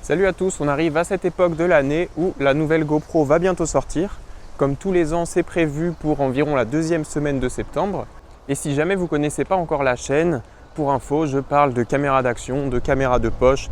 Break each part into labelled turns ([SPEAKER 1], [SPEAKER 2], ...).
[SPEAKER 1] Salut à tous, on arrive à cette époque de l'année où la nouvelle GoPro va bientôt sortir. Comme tous les ans, c'est prévu pour environ la deuxième semaine de septembre. Et si jamais vous ne connaissez pas encore la chaîne, pour info, je parle de caméra d'action, de caméra de poche.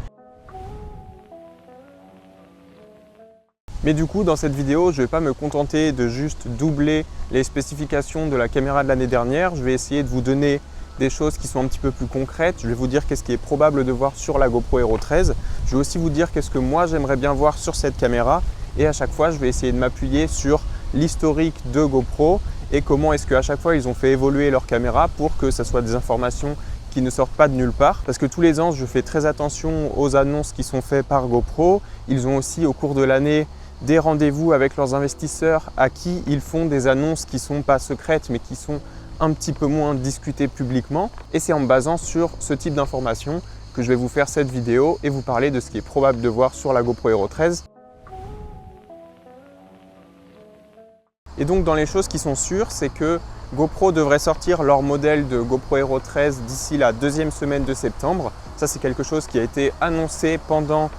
[SPEAKER 1] Mais du coup, dans cette vidéo, je ne vais pas me contenter de juste doubler les spécifications de la caméra de l'année dernière. Je vais essayer de vous donner des choses qui sont un petit peu plus concrètes. Je vais vous dire qu'est-ce qui est probable de voir sur la GoPro Hero 13. Je vais aussi vous dire qu'est-ce que moi j'aimerais bien voir sur cette caméra. Et à chaque fois, je vais essayer de m'appuyer sur l'historique de GoPro et comment est-ce qu'à chaque fois, ils ont fait évoluer leur caméra pour que ça soit des informations qui ne sortent pas de nulle part. Parce que tous les ans, je fais très attention aux annonces qui sont faites par GoPro. Ils ont aussi, au cours de l'année, des rendez-vous avec leurs investisseurs à qui ils font des annonces qui ne sont pas secrètes mais qui sont un petit peu moins discutées publiquement. Et c'est en me basant sur ce type d'informations que je vais vous faire cette vidéo et vous parler de ce qui est probable de voir sur la GoPro Hero 13. Et donc dans les choses qui sont sûres, c'est que GoPro devrait sortir leur modèle de GoPro Hero 13 d'ici la deuxième semaine de septembre. Ça, c'est quelque chose qui a été annoncé pendant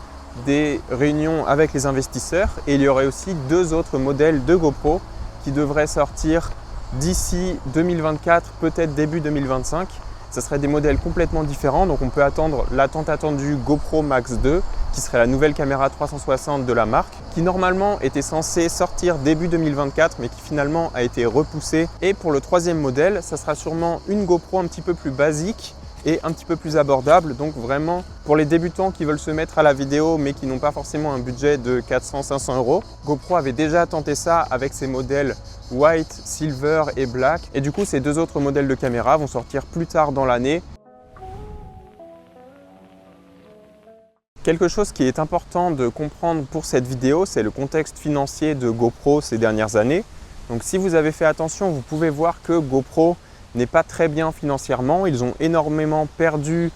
[SPEAKER 1] des réunions avec les investisseurs, et il y aurait aussi deux autres modèles de GoPro qui devraient sortir d'ici 2024, peut-être début 2025. Ce seraient des modèles complètement différents, donc on peut attendre la tant attendue GoPro Max 2 qui serait la nouvelle caméra 360 de la marque, qui normalement était censée sortir début 2024 mais qui finalement a été repoussée. Et pour le troisième modèle, ça sera sûrement une GoPro un petit peu plus basique et un petit peu plus abordable, donc vraiment pour les débutants qui veulent se mettre à la vidéo mais qui n'ont pas forcément un budget de 400-500 €. GoPro avait déjà tenté ça avec ses modèles White, Silver et Black, et du coup ces deux autres modèles de caméra vont sortir plus tard dans l'année. Quelque chose qui est important de comprendre pour cette vidéo, c'est le contexte financier de GoPro ces dernières années. Donc si vous avez fait attention, vous pouvez voir que GoPro n'est pas très bien financièrement. Ils ont énormément perdu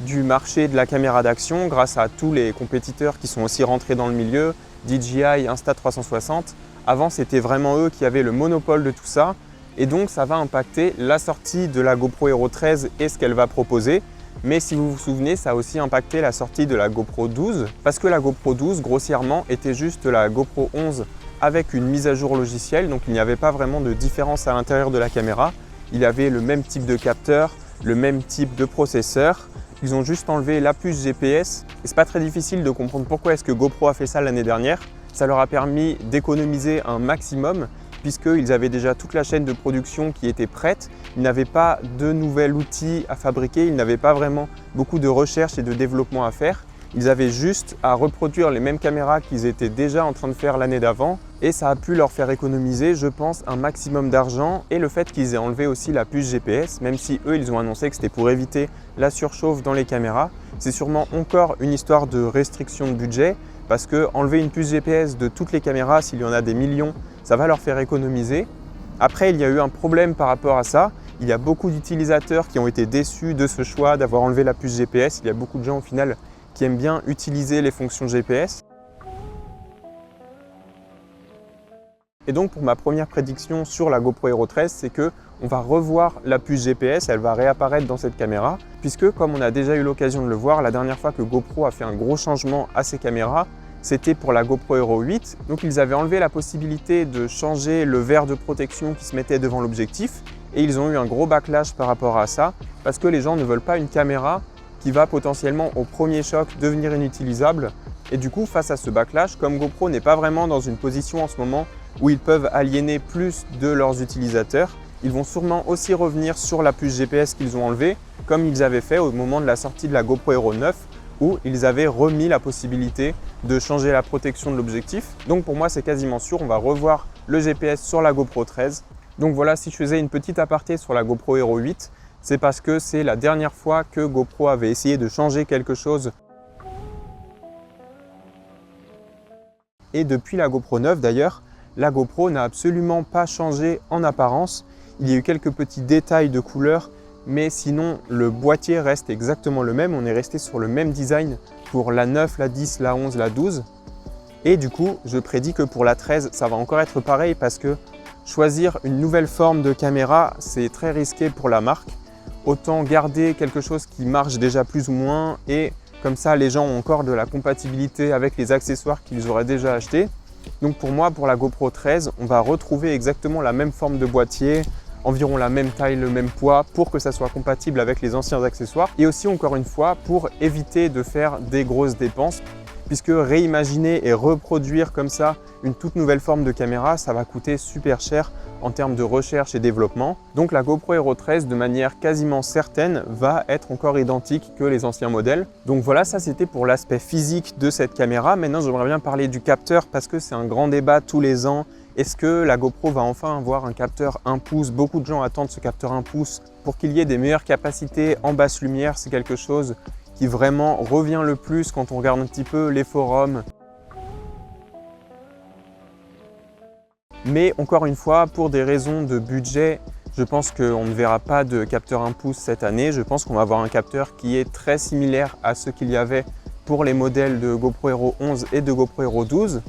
[SPEAKER 1] du marché de la caméra d'action grâce à tous les compétiteurs qui sont aussi rentrés dans le milieu, DJI, Insta360. Avant, c'était vraiment eux qui avaient le monopole de tout ça, et donc ça va impacter la sortie de la GoPro Hero 13 et ce qu'elle va proposer. Mais si vous vous souvenez, ça a aussi impacté la sortie de la GoPro 12, parce que la GoPro 12, grossièrement, était juste la GoPro 11 avec une mise à jour logicielle, donc il n'y avait pas vraiment de différence à l'intérieur de la caméra. Il avait le même type de capteur, le même type de processeur. Ils ont juste enlevé la puce GPS. Et c'est pas très difficile de comprendre pourquoi est-ce que GoPro a fait ça l'année dernière. Ça leur a permis d'économiser un maximum puisqu'ils avaient déjà toute la chaîne de production qui était prête. Ils n'avaient pas de nouvel outil à fabriquer. Ils n'avaient pas vraiment beaucoup de recherche et de développement à faire. Ils avaient juste à reproduire les mêmes caméras qu'ils étaient déjà en train de faire l'année d'avant, et ça a pu leur faire économiser, je pense, un maximum d'argent. Et le fait qu'ils aient enlevé aussi la puce GPS, même si eux ils ont annoncé que c'était pour éviter la surchauffe dans les caméras, c'est sûrement encore une histoire de restriction de budget, parce que enlever une puce GPS de toutes les caméras, s'il y en a des millions, ça va leur faire économiser. Après, il y a eu un problème par rapport à ça. Il y a beaucoup d'utilisateurs qui ont été déçus de ce choix d'avoir enlevé la puce GPS. Il y a beaucoup de gens au final qui aiment bien utiliser les fonctions GPS. Et donc pour ma première prédiction sur la GoPro Hero 13, c'est que on va revoir la puce GPS, elle va réapparaître dans cette caméra, puisque comme on a déjà eu l'occasion de le voir, la dernière fois que GoPro a fait un gros changement à ses caméras, c'était pour la GoPro Hero 8. Donc ils avaient enlevé la possibilité de changer le verre de protection qui se mettait devant l'objectif, et ils ont eu un gros backlash par rapport à ça, parce que les gens ne veulent pas une caméra qui va potentiellement au premier choc devenir inutilisable. Et du coup, face à ce backlash, comme GoPro n'est pas vraiment dans une position en ce moment où ils peuvent aliéner plus de leurs utilisateurs, ils vont sûrement aussi revenir sur la puce GPS qu'ils ont enlevée, comme ils avaient fait au moment de la sortie de la GoPro Hero 9, où ils avaient remis la possibilité de changer la protection de l'objectif. Donc pour moi, c'est quasiment sûr, on va revoir le GPS sur la GoPro 13. Donc voilà, si je faisais une petite aparté sur la GoPro Hero 8, c'est parce que c'est la dernière fois que GoPro avait essayé de changer quelque chose. Et depuis la GoPro 9 d'ailleurs, la GoPro n'a absolument pas changé en apparence. Il y a eu quelques petits détails de couleur, mais sinon le boîtier reste exactement le même. On est resté sur le même design pour la 9, la 10, la 11, la 12. Et du coup, je prédis que pour la 13, ça va encore être pareil parce que choisir une nouvelle forme de caméra, c'est très risqué pour la marque. Autant garder quelque chose qui marche déjà plus ou moins et Comme ça, les gens ont encore de la compatibilité avec les accessoires qu'ils auraient déjà achetés. Donc pour moi, pour la GoPro 13, on va retrouver exactement la même forme de boîtier, environ la même taille, le même poids, pour que ça soit compatible avec les anciens accessoires. Et aussi, encore une fois, pour éviter de faire des grosses dépenses, puisque réimaginer et reproduire comme ça une toute nouvelle forme de caméra, ça va coûter super cher en termes de recherche et développement. Donc la GoPro Hero 13, de manière quasiment certaine, va être encore identique que les anciens modèles. Donc voilà, ça c'était pour l'aspect physique de cette caméra. Maintenant, j'aimerais bien parler du capteur parce que c'est un grand débat tous les ans. Est-ce que la GoPro va enfin avoir un capteur 1 pouce? Beaucoup de gens attendent ce capteur 1 pouce pour qu'il y ait des meilleures capacités en basse lumière. C'est quelque chose qui vraiment revient le plus quand on regarde un petit peu les forums. Mais encore une fois, pour des raisons de budget, je pense qu'on ne verra pas de capteur 1 pouce cette année. Je pense qu'on va avoir un capteur qui est très similaire à ce qu'il y avait pour les modèles de GoPro Hero 11 et de GoPro Hero 12.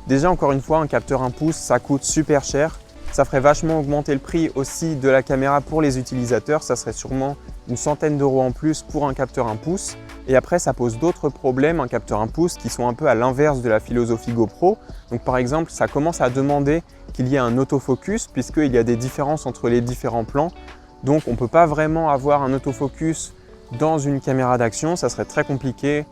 [SPEAKER 1] Déjà, encore une fois, un capteur 1 pouce, ça coûte super cher. Ça ferait vachement augmenter le prix aussi de la caméra pour les utilisateurs. Ça serait sûrement une centaine d'euros en plus pour un capteur 1 pouce. Et après, ça pose d'autres problèmes, un capteur 1 pouce, qui sont un peu à l'inverse de la philosophie GoPro. Donc par exemple, ça commence à demander qu'il y ait un autofocus, puisqu'il y a des différences entre les différents plans. Donc on ne peut pas vraiment avoir un autofocus dans une caméra d'action, ça serait très compliqué.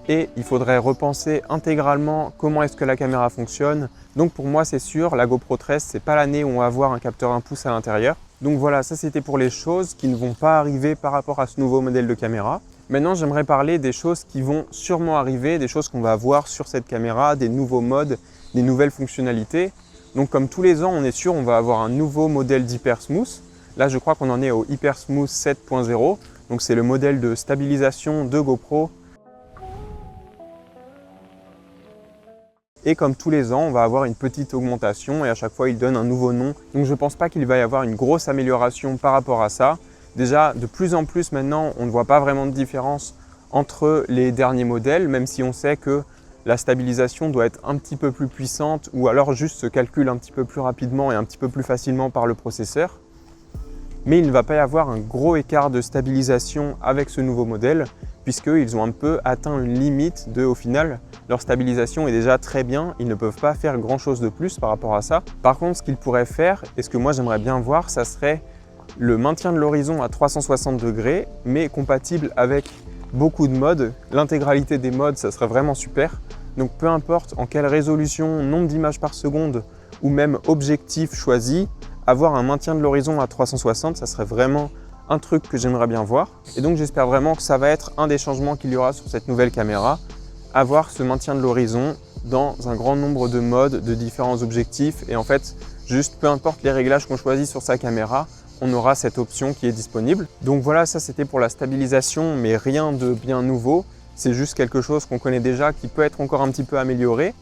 [SPEAKER 1] Et il faudrait repenser intégralement comment est-ce que la caméra fonctionne. Donc pour moi, c'est sûr, la GoPro 13, c'est pas l'année où on va avoir un capteur 1 pouce à l'intérieur. Donc voilà, ça c'était pour les choses qui ne vont pas arriver par rapport à ce nouveau modèle de caméra. Maintenant, j'aimerais parler des choses qui vont sûrement arriver, des choses qu'on va avoir sur cette caméra, des nouveaux modes, des nouvelles fonctionnalités. Donc comme tous les ans, on est sûr, on va avoir un nouveau modèle d'Hypersmooth. Là, je crois qu'on en est au Hypersmooth 7.0. Donc c'est le modèle de stabilisation de GoPro. Et comme tous les ans, on va avoir une petite augmentation et à chaque fois, il donne un nouveau nom. Donc je ne pense pas qu'il va y avoir une grosse amélioration par rapport à ça. Déjà, de plus en plus maintenant, on ne voit pas vraiment de différence entre les derniers modèles, même si on sait que la stabilisation doit être un petit peu plus puissante ou alors juste se calcule un petit peu plus rapidement et un petit peu plus facilement par le processeur. Mais il ne va pas y avoir un gros écart de stabilisation avec ce nouveau modèle puisqu'ils ont un peu atteint une limite de, au final, leur stabilisation est déjà très bien, ils ne peuvent pas faire grand chose de plus par rapport à ça. Par contre, ce qu'ils pourraient faire, et ce que moi j'aimerais bien voir, ça serait le maintien de l'horizon à 360 degrés, mais compatible avec beaucoup de modes. L'intégralité des modes, ça serait vraiment super. Donc peu importe en quelle résolution, nombre d'images par seconde ou même objectif choisi, avoir un maintien de l'horizon à 360, ça serait vraiment un truc que j'aimerais bien voir. Et donc j'espère vraiment que ça va être un des changements qu'il y aura sur cette nouvelle caméra, avoir ce maintien de l'horizon dans un grand nombre de modes, de différents objectifs. Et en fait, juste peu importe les réglages qu'on choisit sur sa caméra, on aura cette option qui est disponible. Donc voilà, ça c'était pour la stabilisation, mais rien de bien nouveau. C'est juste quelque chose qu'on connaît déjà, qui peut être encore un petit peu amélioré.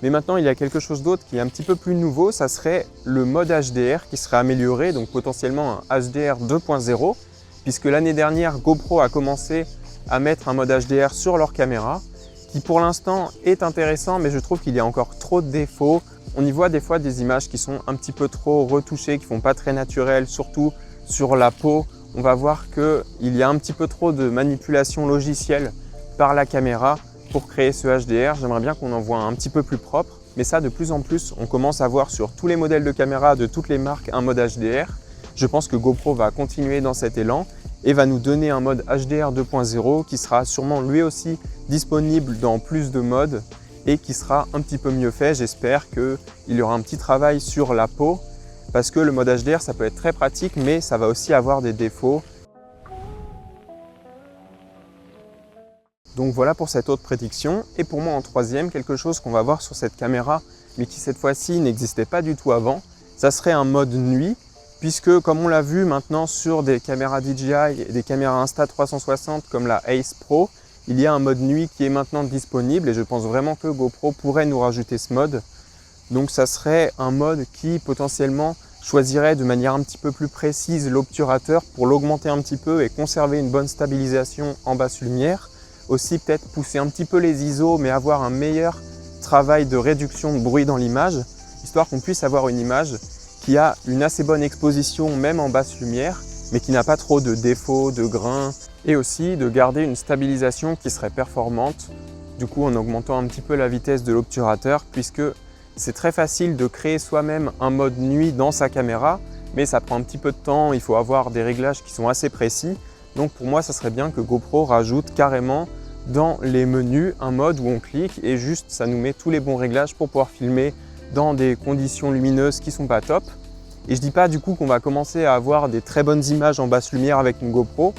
[SPEAKER 1] Mais maintenant, il y a quelque chose d'autre qui est un petit peu plus nouveau, ça serait le mode HDR qui serait amélioré, donc potentiellement un HDR 2.0, puisque l'année dernière, GoPro a commencé à mettre un mode HDR sur leur caméra, qui pour l'instant est intéressant, mais je trouve qu'il y a encore trop de défauts. On y voit des fois des images qui sont un petit peu trop retouchées, qui ne font pas très naturelles, surtout sur la peau. On va voir qu'il y a un petit peu trop de manipulation logicielle par la caméra pour créer ce HDR. J'aimerais bien qu'on en voit un petit peu plus propre, mais ça de plus en plus, on commence à voir sur tous les modèles de caméra de toutes les marques un mode HDR. Je pense que GoPro va continuer dans cet élan et va nous donner un mode HDR 2.0 qui sera sûrement lui aussi disponible dans plus de modes et qui sera un petit peu mieux fait. J'espère qu'il y aura un petit travail sur la peau parce que le mode HDR, ça peut être très pratique, mais ça va aussi avoir des défauts. Donc voilà pour cette autre prédiction. Et pour moi en troisième, quelque chose qu'on va voir sur cette caméra, mais qui cette fois-ci n'existait pas du tout avant, ça serait un mode nuit, puisque comme on l'a vu maintenant sur des caméras DJI et des caméras Insta360 comme la Ace Pro, il y a un mode nuit qui est maintenant disponible et je pense vraiment que GoPro pourrait nous rajouter ce mode. Donc ça serait un mode qui potentiellement choisirait de manière un petit peu plus précise l'obturateur pour l'augmenter un petit peu et conserver une bonne stabilisation en basse lumière. Aussi peut-être pousser un petit peu les ISO mais avoir un meilleur travail de réduction de bruit dans l'image, histoire qu'on puisse avoir une image qui a une assez bonne exposition même en basse lumière mais qui n'a pas trop de défauts, de grains, et aussi de garder une stabilisation qui serait performante, du coup en augmentant un petit peu la vitesse de l'obturateur, puisque c'est très facile de créer soi-même un mode nuit dans sa caméra, mais ça prend un petit peu de temps, il faut avoir des réglages qui sont assez précis. Donc pour moi, ça serait bien que GoPro rajoute carrément dans les menus un mode où on clique et juste ça nous met tous les bons réglages pour pouvoir filmer dans des conditions lumineuses qui sont pas top. Et je dis pas du coup qu'on va commencer à avoir des très bonnes images en basse lumière avec une GoPro,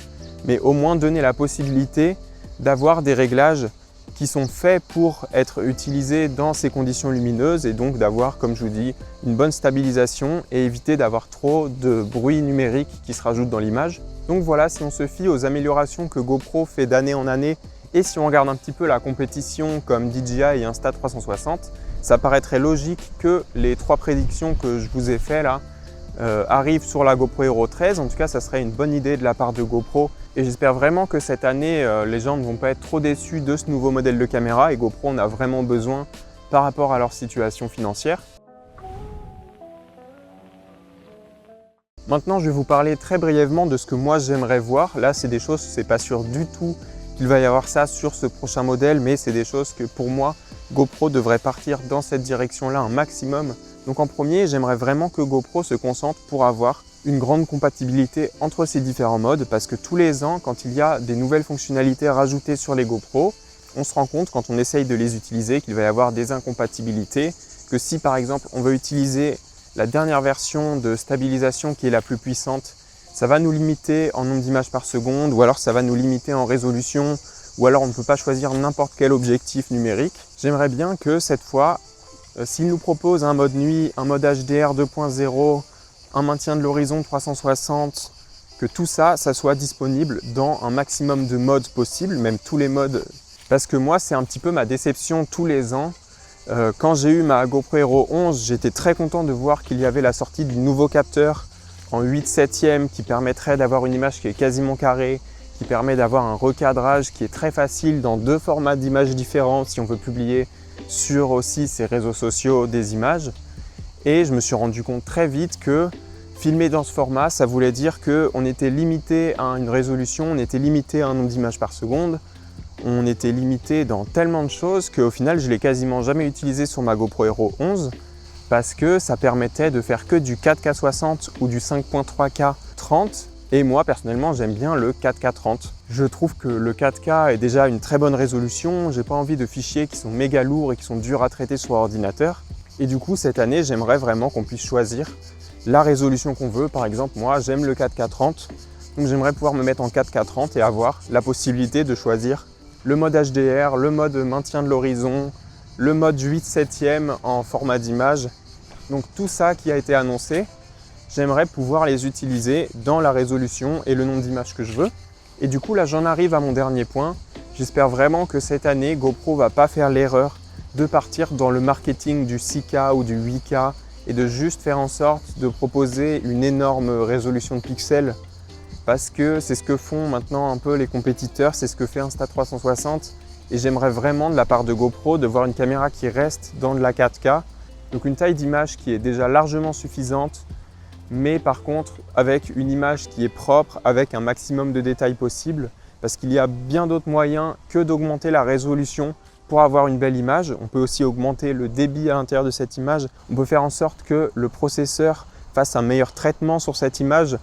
[SPEAKER 1] mais au moins donner la possibilité d'avoir des réglages qui sont faits pour être utilisés dans ces conditions lumineuses et donc d'avoir, comme je vous dis, une bonne stabilisation et éviter d'avoir trop de bruit numérique qui se rajoute dans l'image. Donc voilà, si on se fie aux améliorations que GoPro fait d'année en année et si on regarde un petit peu la compétition comme DJI et Insta360, ça paraîtrait logique que les 3 prédictions que je vous ai faites là arrivent sur la GoPro Hero 13. En tout cas, ça serait une bonne idée de la part de GoPro. Et j'espère vraiment que cette année, les gens ne vont pas être trop déçus de ce nouveau modèle de caméra et GoPro en a vraiment besoin par rapport à leur situation financière. Maintenant, je vais vous parler très brièvement de ce que moi j'aimerais voir. Là, c'est des choses, c'est pas sûr du tout qu'il va y avoir ça sur ce prochain modèle, mais c'est des choses que pour moi, GoPro devrait partir dans cette direction-là un maximum. Donc en premier, j'aimerais vraiment que GoPro se concentre pour avoir une grande compatibilité entre ces différents modes parce que tous les ans, quand il y a des nouvelles fonctionnalités rajoutées sur les GoPro, on se rend compte quand on essaye de les utiliser qu'il va y avoir des incompatibilités, que si par exemple on veut utiliser la dernière version de stabilisation qui est la plus puissante, ça va nous limiter en nombre d'images par seconde ou alors ça va nous limiter en résolution ou alors on ne peut pas choisir n'importe quel objectif numérique. J'aimerais bien que cette fois, s'il nous propose un mode nuit, un mode HDR 2.0, un maintien de l'horizon 360, que tout ça, ça soit disponible dans un maximum de modes possibles, même tous les modes. Parce que moi, c'est un petit peu ma déception tous les ans. Quand j'ai eu ma GoPro Hero 11, j'étais très content de voir qu'il y avait la sortie du nouveau capteur en 8/7 qui permettrait d'avoir une image qui est quasiment carrée, qui permet d'avoir un recadrage qui est très facile dans 2 formats d'images différents si on veut publier sur aussi ces réseaux sociaux des images. Et je me suis rendu compte très vite que filmer dans ce format, ça voulait dire qu'on était limité à une résolution, on était limité à un nombre d'images par seconde, on était limité dans tellement de choses qu'au final, je ne l'ai quasiment jamais utilisé sur ma GoPro Hero 11 parce que ça permettait de faire que du 4K 60 ou du 5.3K 30. Et moi, personnellement, j'aime bien le 4K 30. Je trouve que le 4K est déjà une très bonne résolution. J'ai pas envie de fichiers qui sont méga lourds et qui sont durs à traiter sur ordinateur. Et du coup, cette année, j'aimerais vraiment qu'on puisse choisir la résolution qu'on veut. Par exemple, moi, j'aime le 4K 30. Donc, j'aimerais pouvoir me mettre en 4K 30 et avoir la possibilité de choisir le mode HDR, le mode maintien de l'horizon, le mode 8/7 en format d'image. Donc, tout ça qui a été annoncé, j'aimerais pouvoir les utiliser dans la résolution et le nombre d'images que je veux. Et du coup, là, j'en arrive à mon dernier point. J'espère vraiment que cette année, GoPro ne va pas faire l'erreur de partir dans le marketing du 6K ou du 8K et de juste faire en sorte de proposer une énorme résolution de pixels parce que c'est ce que font maintenant un peu les compétiteurs, c'est ce que fait Insta360 et j'aimerais vraiment de la part de GoPro de voir une caméra qui reste dans de la 4K, donc une taille d'image qui est déjà largement suffisante, mais par contre avec une image qui est propre, avec un maximum de détails possible, parce qu'il y a bien d'autres moyens que d'augmenter la résolution pour avoir une belle image. On peut aussi augmenter le débit à l'intérieur de cette image. On peut faire en sorte que le processeur fasse un meilleur traitement sur cette image.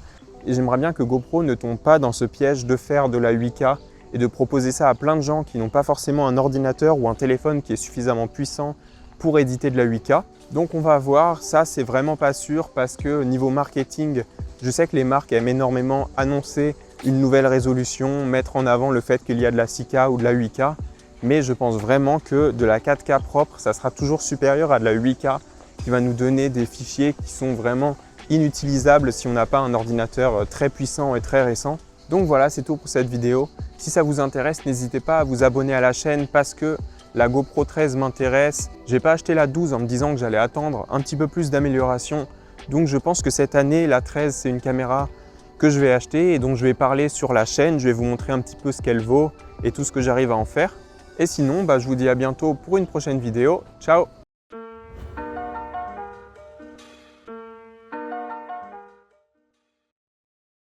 [SPEAKER 1] Et j'aimerais bien que GoPro ne tombe pas dans ce piège de faire de la 8K et de proposer ça à plein de gens qui n'ont pas forcément un ordinateur ou un téléphone qui est suffisamment puissant pour éditer de la 8K. Donc on va voir, ça c'est vraiment pas sûr parce que niveau marketing, je sais que les marques aiment énormément annoncer une nouvelle résolution, mettre en avant le fait qu'il y a de la 6K ou de la 8K. Mais je pense vraiment que de la 4K propre, ça sera toujours supérieur à de la 8K qui va nous donner des fichiers qui sont vraiment inutilisables si on n'a pas un ordinateur très puissant et très récent. Donc voilà, c'est tout pour cette vidéo. Si ça vous intéresse, n'hésitez pas à vous abonner à la chaîne parce que la GoPro 13 m'intéresse. Je n'ai pas acheté la 12 en me disant que j'allais attendre un petit peu plus d'amélioration. Donc je pense que cette année, la 13, c'est une caméra que je vais acheter et dont je vais parler sur la chaîne. Je vais vous montrer un petit peu ce qu'elle vaut et tout ce que j'arrive à en faire. Et sinon, je vous dis à bientôt pour une prochaine vidéo. Ciao!